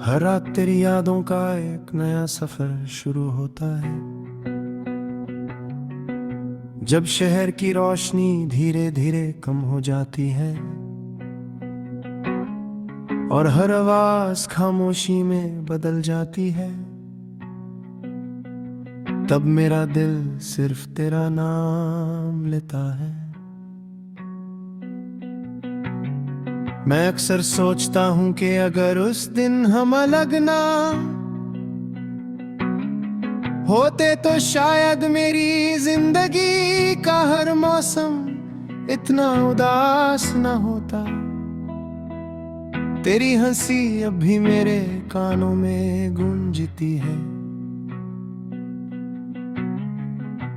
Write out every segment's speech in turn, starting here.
हर रात तेरी यादों का एक नया सफर शुरू होता है। जब शहर की रोशनी धीरे धीरे कम हो जाती है और हर आवाज खामोशी में बदल जाती है, तब मेरा दिल सिर्फ तेरा नाम लेता है। मैं अक्सर सोचता हूं कि अगर उस दिन हम अलग ना होते तो शायद मेरी जिंदगी का हर मौसम इतना उदास ना होता। तेरी हंसी अब भी मेरे कानों में गूंजती है,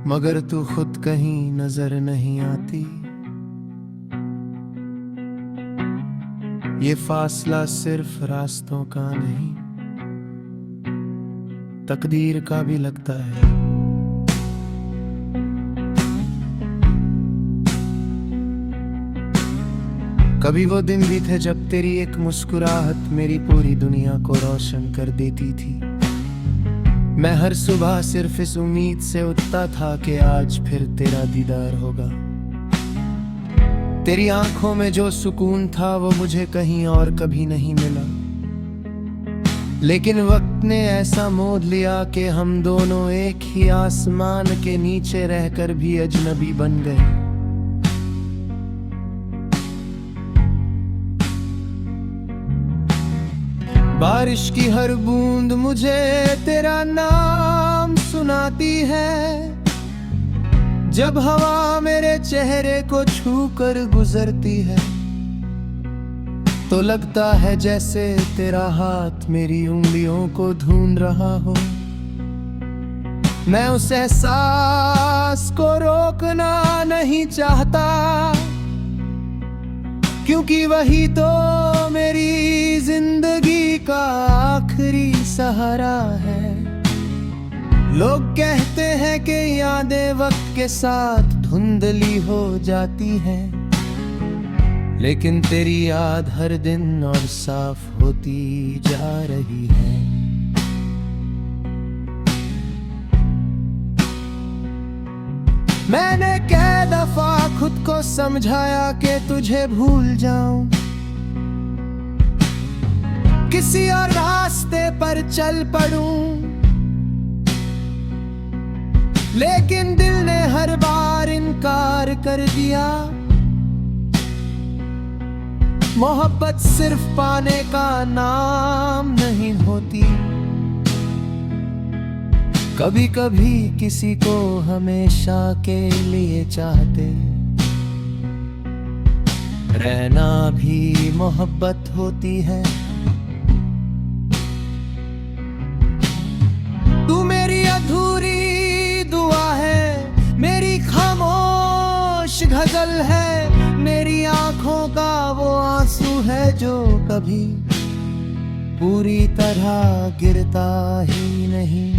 मगर तू खुद कहीं नजर नहीं आती। ये फासला सिर्फ रास्तों का नहीं, तकदीर का भी लगता है। कभी वो दिन भी थे जब तेरी एक मुस्कुराहट मेरी पूरी दुनिया को रोशन कर देती थी। मैं हर सुबह सिर्फ इस उम्मीद से उठता था कि आज फिर तेरा दीदार होगा। तेरी आंखों में जो सुकून था वो मुझे कहीं और कभी नहीं मिला। लेकिन वक्त ने ऐसा मोड़ लिया कि हम दोनों एक ही आसमान के नीचे रहकर भी अजनबी बन गए। बारिश की हर बूंद मुझे तेरा नाम सुनाती है। जब हवा मेरे चेहरे को छू कर गुजरती है तो लगता है जैसे तेरा हाथ मेरी उंगलियों को ढूंढ रहा हो। मैं उस एहसास को रोकना नहीं चाहता, क्योंकि वही तो मेरी जिंदगी का आखिरी सहारा है। लोग कहते हैं कि यादें वक्त के साथ धुंधली हो जाती हैं, लेकिन तेरी याद हर दिन और साफ होती जा रही है। मैंने कई दफा खुद को समझाया कि तुझे भूल जाऊं, किसी और रास्ते पर चल पड़ूं, लेकिन दिल ने हर बार इनकार कर दिया। मोहब्बत सिर्फ पाने का नाम नहीं होती। कभी कभी किसी को हमेशा के लिए चाहते रहना भी मोहब्बत होती है। तू मेरी अधूरी दुआ है, मेरी खामोश गजल है, मेरी आंखों का वो आंसू है जो कभी पूरी तरह गिरता ही नहीं।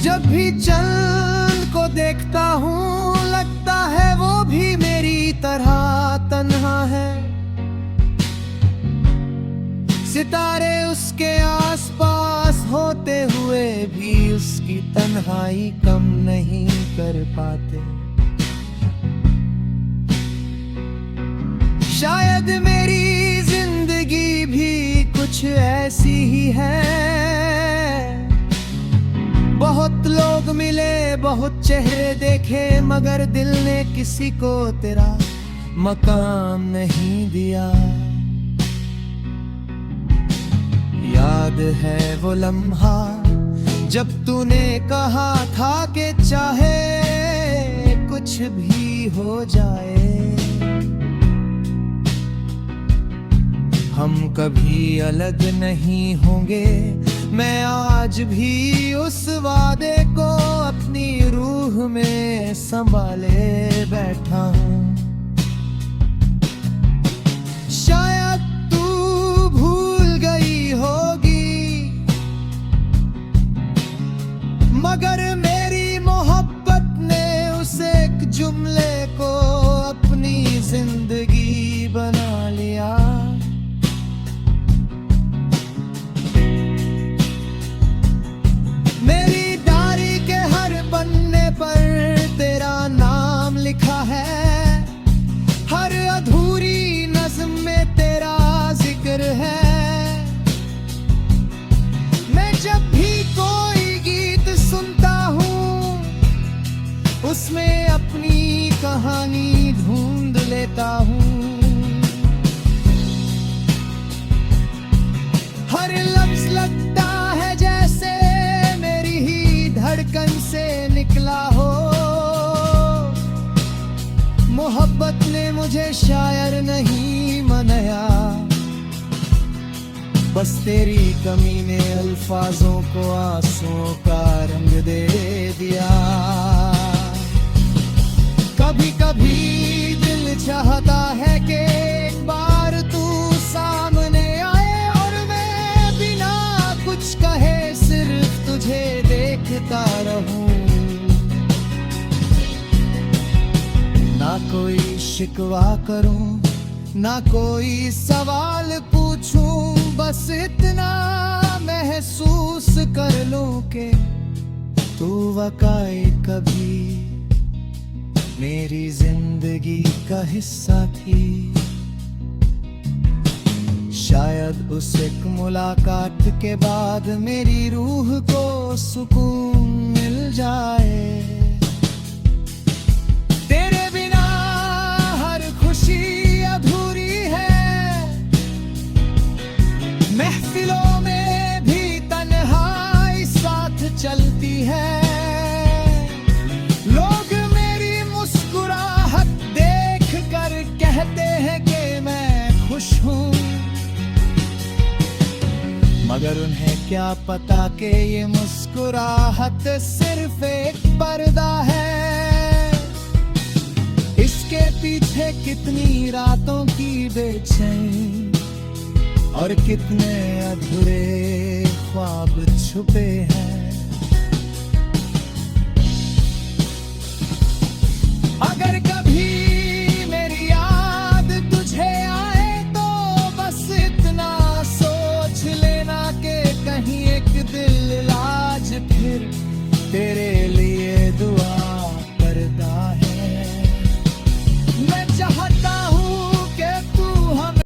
जब भी चंद को देखता हूँ लगता है वो भी मेरी तरह तन्हा है। सितारे उसके आसपास होते हुए भी उसकी तन्हाई कम नहीं कर पाते। शायद मेरी जिंदगी भी कुछ ऐसी ही है। बहुत लोग मिले, बहुत चेहरे देखे, मगर दिल ने किसी को तेरा मकाम नहीं दिया। याद है वो लम्हा जब तूने कहा था कि चाहे कुछ भी हो जाए, हम कभी अलग नहीं होंगे। मैं आज भी उस वादे को अपनी रूह में संभाले बैठा हूँ। शायद तू भूल गई होगी, मगर मेरी मोहब्बत ने उस एक जुमले को अपनी जिंदगी बना लिया। मेरी डायरी के हर पन्ने पर तेरा नाम लिखा है, हर अधूरी नज़्म में तेरा जिक्र है। मैं जब भी कोई गीत सुनता हूँ उसमें अपनी कहानी ढूंढ लेता हूँ। हर लफ्ज लगता है जैसे मेरी ही धड़कन से निकला हो। मोहब्बत ने मुझे शायर नहीं बनाया, बस तेरी कमी ने अल्फाजों को आंसुओं का रंग दे दिया। कभी कभी दिल चाहता है कि एक बार तू सामने आए और मैं बिना कुछ कहे सिर्फ तुझे देखता रहूं। ना कोई शिकवा करूं, ना कोई सवाल पूछूं, बस इतना महसूस कर लूं कि तू वाकई कभी मेरी जिंदगी का हिस्सा थी। शायद उस एक मुलाकात के बाद मेरी रूह को सुकून मिल जाए। तेरे बिना हर खुशी अधूरी है, महफिलों में भी तन्हाई साथ चलती है। लोग मेरी मुस्कुराहट देख कर कहते हैं कि मैं खुश हूँ, मगर उन्हें क्या पता कि ये मुस्कुराहट सिर्फ एक पर्दा है। इसके पीछे कितनी रातों की बेचैनी और कितने अधूरे ख्वाब छुपे हैं।